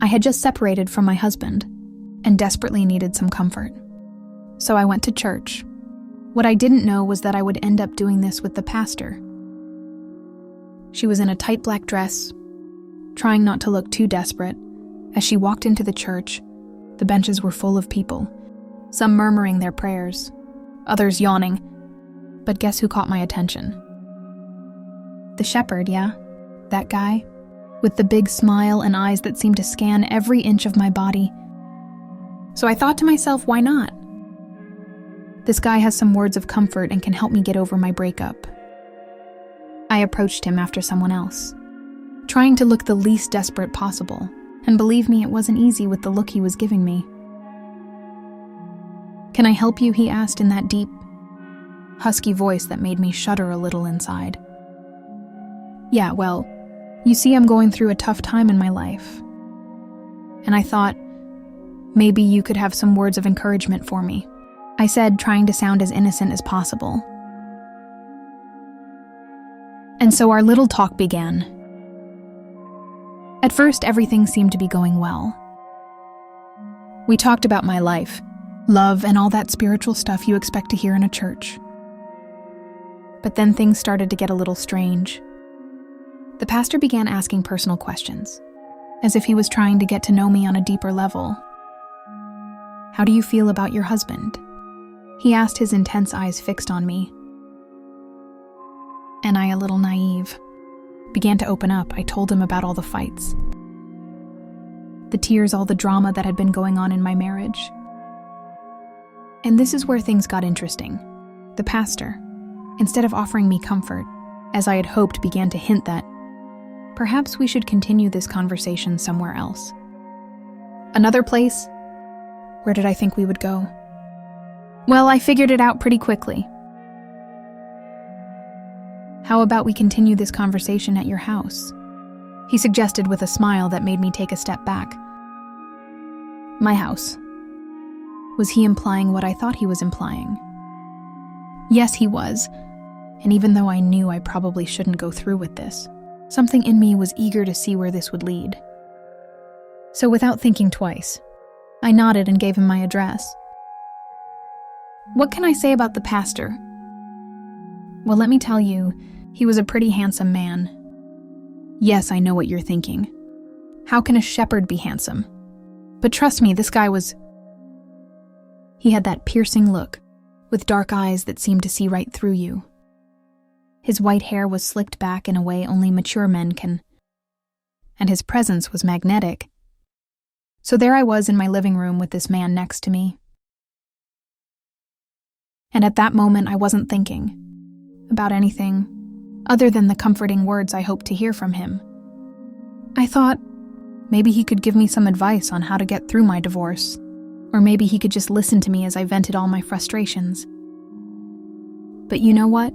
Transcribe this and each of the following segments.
I had just separated from my husband and desperately needed some comfort. So I went to church. What I didn't know was that I would end up doing this with the pastor. She was in a tight black dress, trying not to look too desperate. As she walked into the church, the benches were full of people, some murmuring their prayers, others yawning. But guess who caught my attention? The shepherd, yeah? That guy, with the big smile and eyes that seemed to scan every inch of my body. So I thought to myself, why not? This guy has some words of comfort and can help me get over my breakup. I approached him after someone else, trying to look the least desperate possible, and believe me, it wasn't easy with the look he was giving me. "Can I help you?" he asked in that deep, husky voice that made me shudder a little inside. "Yeah, well, you see, I'm going through a tough time in my life. And I thought, maybe you could have some words of encouragement for me," I said, trying to sound as innocent as possible. And so our little talk began. At first, everything seemed to be going well. We talked about my life, love, and all that spiritual stuff you expect to hear in a church. But then things started to get a little strange. The pastor began asking personal questions, as if he was trying to get to know me on a deeper level. "How do you feel about your husband?" he asked, his intense eyes fixed on me. And I, a little naive, began to open up. I told him about all the fights, the tears, all the drama that had been going on in my marriage. And this is where things got interesting. The pastor, instead of offering me comfort, as I had hoped, began to hint that perhaps we should continue this conversation somewhere else. Another place? Where did I think we would go? Well, I figured it out pretty quickly. "How about we continue this conversation at your house?" he suggested with a smile that made me take a step back. My house. Was he implying what I thought he was implying? Yes, he was. And even though I knew I probably shouldn't go through with this, something in me was eager to see where this would lead. So without thinking twice, I nodded and gave him my address. What can I say about the pastor? Well, let me tell you, he was a pretty handsome man. Yes, I know what you're thinking. How can a shepherd be handsome? But trust me, this guy was... He had that piercing look, with dark eyes that seemed to see right through you. His white hair was slicked back in a way only mature men can. And his presence was magnetic. So there I was in my living room with this man next to me. And at that moment, I wasn't thinking about anything other than the comforting words I hoped to hear from him. I thought maybe he could give me some advice on how to get through my divorce, or maybe he could just listen to me as I vented all my frustrations. But you know what?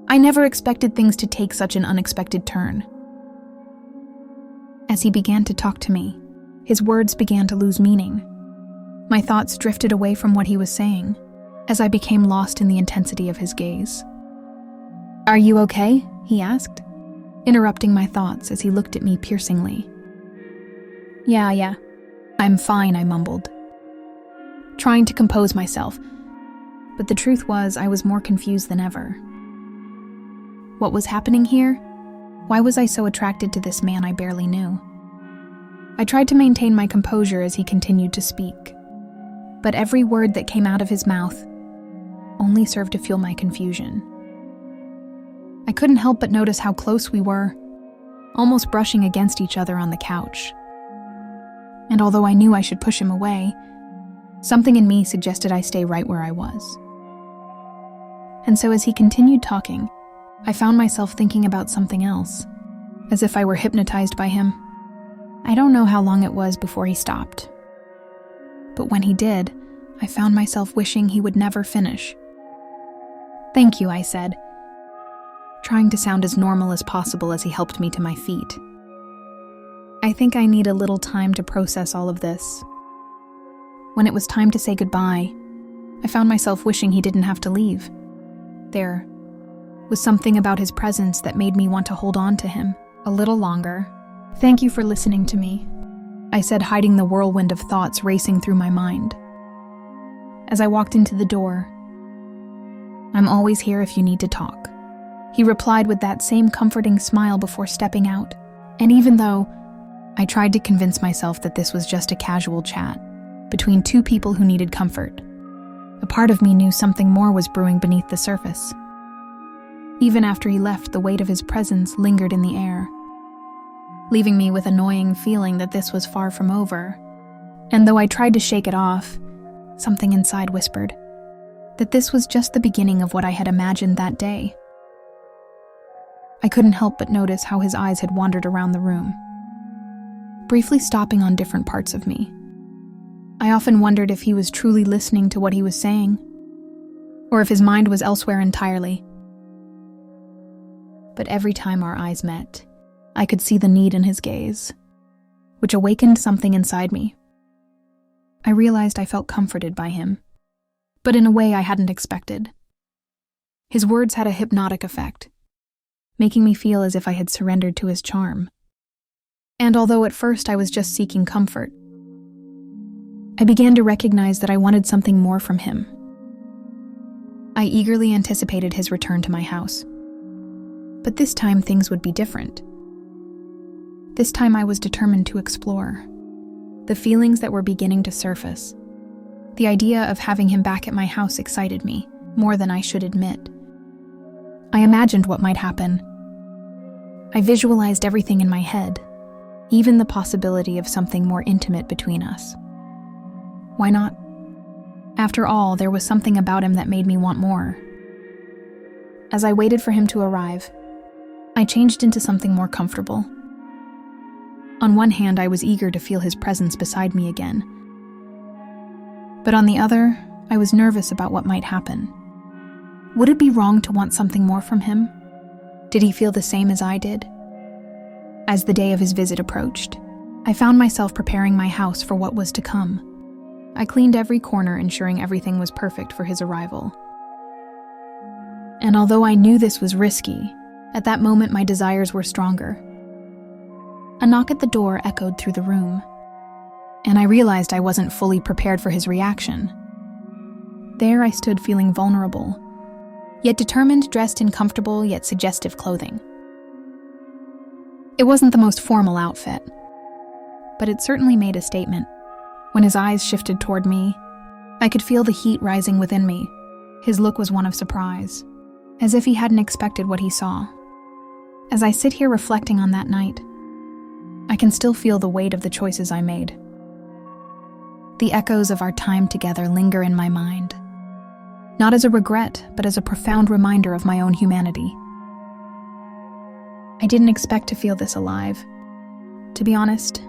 I never expected things to take such an unexpected turn. As he began to talk to me, his words began to lose meaning. My thoughts drifted away from what he was saying, as I became lost in the intensity of his gaze. "Are you okay?" he asked, interrupting my thoughts as he looked at me piercingly. Yeah, I'm fine," I mumbled, trying to compose myself, but the truth was I was more confused than ever. What was happening here? Why was I so attracted to this man I barely knew? I tried to maintain my composure as he continued to speak, but every word that came out of his mouth only served to fuel my confusion. I couldn't help but notice how close we were, almost brushing against each other on the couch. And although I knew I should push him away, something in me suggested I stay right where I was. And so as he continued talking, I found myself thinking about something else, as if I were hypnotized by him. I don't know how long it was before he stopped. But when he did, I found myself wishing he would never finish. "Thank you," I said, trying to sound as normal as possible as he helped me to my feet. I think I need a little time to process all of this. When it was time to say goodbye, I found myself wishing he didn't have to leave. There was something about his presence that made me want to hold on to him a little longer. Thank you for listening to me. I said, hiding the whirlwind of thoughts racing through my mind. As I walked into the door, "I'm always here if you need to talk," he replied with that same comforting smile before stepping out. And even though I tried to convince myself that this was just a casual chat between two people who needed comfort, a part of me knew something more was brewing beneath the surface. Even after he left, the weight of his presence lingered in the air, leaving me with a gnawing feeling that this was far from over. And though I tried to shake it off, something inside whispered that this was just the beginning of what I had imagined that day. I couldn't help but notice how his eyes had wandered around the room, briefly stopping on different parts of me. I often wondered if he was truly listening to what he was saying, or if his mind was elsewhere entirely. But every time our eyes met, I could see the need in his gaze, which awakened something inside me. I realized I felt comforted by him, but in a way I hadn't expected. His words had a hypnotic effect, making me feel as if I had surrendered to his charm. And although at first I was just seeking comfort, I began to recognize that I wanted something more from him. I eagerly anticipated his return to my house. But this time things would be different. This time I was determined to explore the feelings that were beginning to surface. The idea of having him back at my house excited me more than I should admit. I imagined what might happen. I visualized everything in my head, even the possibility of something more intimate between us. Why not? After all, there was something about him that made me want more. As I waited for him to arrive, I changed into something more comfortable. On one hand, I was eager to feel his presence beside me again. But on the other, I was nervous about what might happen. Would it be wrong to want something more from him? Did he feel the same as I did? As the day of his visit approached, I found myself preparing my house for what was to come. I cleaned every corner, ensuring everything was perfect for his arrival. And although I knew this was risky, at that moment my desires were stronger. A knock at the door echoed through the room, and I realized I wasn't fully prepared for his reaction. There I stood feeling vulnerable, yet determined, dressed in comfortable yet suggestive clothing. It wasn't the most formal outfit, but it certainly made a statement. When his eyes shifted toward me, I could feel the heat rising within me. His look was one of surprise, as if he hadn't expected what he saw. As I sit here reflecting on that night, I can still feel the weight of the choices I made. The echoes of our time together linger in my mind, not as a regret, but as a profound reminder of my own humanity. I didn't expect to feel this alive. To be honest,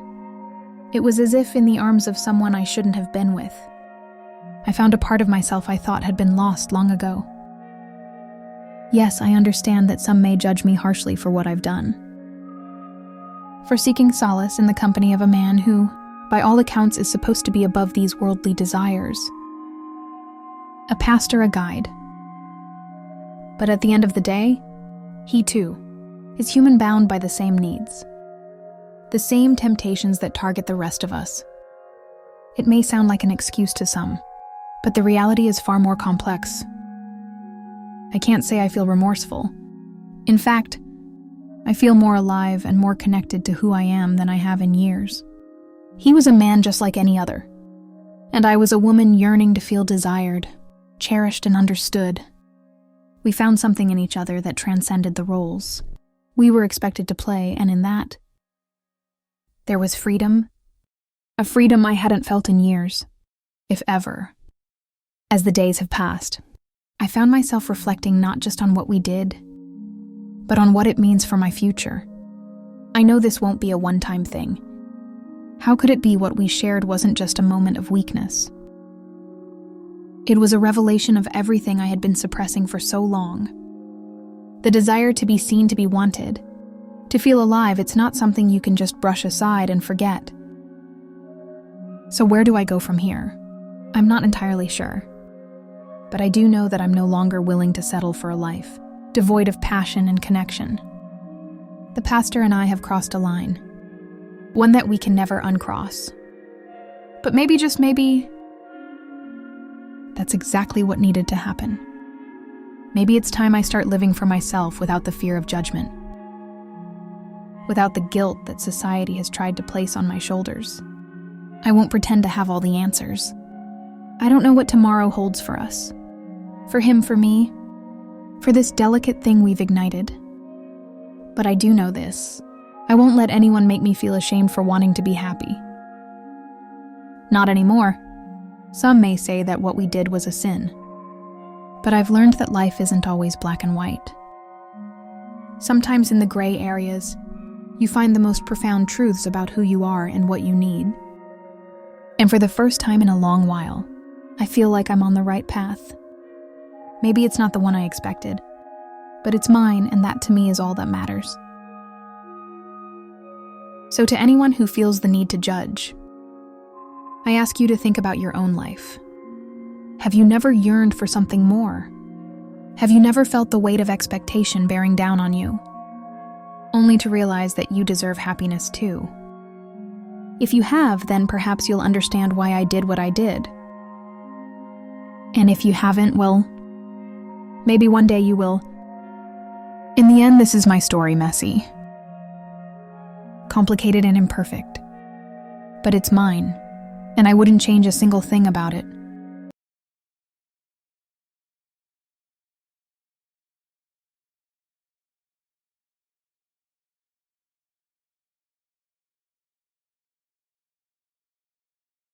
it was as if in the arms of someone I shouldn't have been with. I found a part of myself I thought had been lost long ago. Yes, I understand that some may judge me harshly for what I've done. For seeking solace in the company of a man who, by all accounts, is supposed to be above these worldly desires. A pastor, a guide. But at the end of the day, he too is human, bound by the same needs, the same temptations that target the rest of us. It may sound like an excuse to some, but the reality is far more complex. I can't say I feel remorseful. In fact, I feel more alive and more connected to who I am than I have in years. He was a man just like any other, and I was a woman yearning to feel desired, cherished, and understood. We found something in each other that transcended the roles we were expected to play, and in that, there was freedom, a freedom I hadn't felt in years, if ever. As the days have passed, I found myself reflecting not just on what we did, but on what it means for my future. I know this won't be a one-time thing. How could it be what we shared wasn't just a moment of weakness? It was a revelation of everything I had been suppressing for so long. The desire to be seen, to be wanted, to feel alive, it's not something you can just brush aside and forget. So where do I go from here? I'm not entirely sure. But I do know that I'm no longer willing to settle for a life devoid of passion and connection. The pastor and I have crossed a line. one that we can never uncross. But maybe, just maybe, that's exactly what needed to happen. Maybe it's time I start living for myself without the fear of judgment, without the guilt that society has tried to place on my shoulders. I won't pretend to have all the answers. I don't know what tomorrow holds for us. For him, for me, for this delicate thing we've ignited. But I do know this. I won't let anyone make me feel ashamed for wanting to be happy. Not anymore. Some may say that what we did was a sin. But I've learned that life isn't always black and white. Sometimes in the gray areas, you find the most profound truths about who you are and what you need. And for the first time in a long while, I feel like I'm on the right path. Maybe it's not the one I expected, but it's mine, and that to me is all that matters. So to anyone who feels the need to judge, I ask you to think about your own life. Have you never yearned for something more? Have you never felt the weight of expectation bearing down on you, only to realize that you deserve happiness too? If you have, then perhaps you'll understand why I did what I did. And if you haven't, well, maybe one day you will. In the end, this is my story, messy, complicated and imperfect. But it's mine, and I wouldn't change a single thing about it.